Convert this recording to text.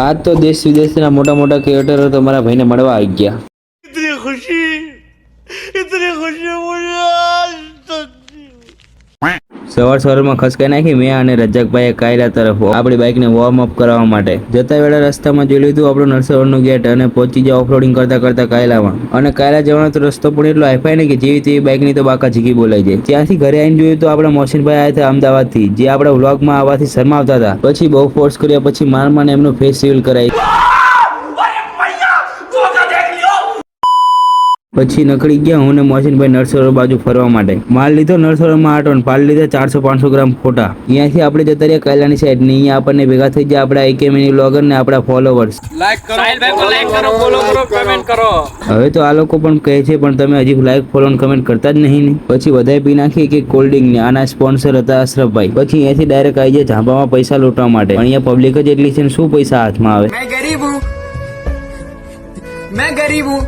આજ તો દેશ વિદેશના મોટા મોટા ક્રિએટરો તમારા ભાઈને મળવા આવી ગયા। સવારમાં ખસકાઈ નાખી મેં અને રજાકભાઈએ કાયલા તરફ આપણી બાઇકને વોર્મ અપ કરાવવા માટે જતા વેળા રસ્તામાં જોઈ લીધું આપણું નરસરોવરનું ગેટ અને પહોંચી ગયા ઓફરોડિંગ કરતા કરતા કાયલામાં। અને કાયલા જવાનો તો રસ્તો પણ એટલો હાઈફાઈ ને કે જેવી તેવી બાઇકની તો બાકા ઝીકી બોલાઈ જાય। ત્યાંથી ઘરે આવીને જોયું તો આપણા મોહસિનભાઈ આવ્યા હતા અમદાવાદથી, જે આપણા વ્લોગમાં આવવાથી શરમાવતા હતા। પછી બહુ ફોર્સ કર્યા પછી માન એમનું ફેસ રિવીલ કરાવી। પછી નીકળી ગયા હું ને મોહસિનભાઈ નરસરોવર બાજુ ફરવા માટે। માલ લીધો નરસરોવરમાં આટો ને પાલ લીધા 400-500 ગ્રામ ફોટા। અહીંયાથી આપણે જતા રહ્યા કાયલાની સાઈડ ને અહીંયા આપણને ભેગા થઈ ગયા આપણા AK મિની વ્લોગર ને આપણા ફોલોવર્સ। લાઈક કરો, સાહિલભાઈ કો લાઈક કરો, ફોલો કરો, કમેન્ટ કરો। હવે તો આ લોકો પણ કહે છે પણ તમે હજી લાઈક ફોલો અને કમેન્ટ કરતા જ નહીં ને। પછી બધાએ પી નાખી કે કોલ્ડ ડ્રિંક ને આના સ્પોન્સર હતા અશરફભાઈ। પછી અહીંયાથી ડાયરેક્ટ આવી જાય ઝાંપામાં પૈસા લૂંટવા માટે। પણ અહીંયા પબ્લિક જ એટલી છે ને શું પૈસા હાથમાં આવે। मैं गरीब हूँ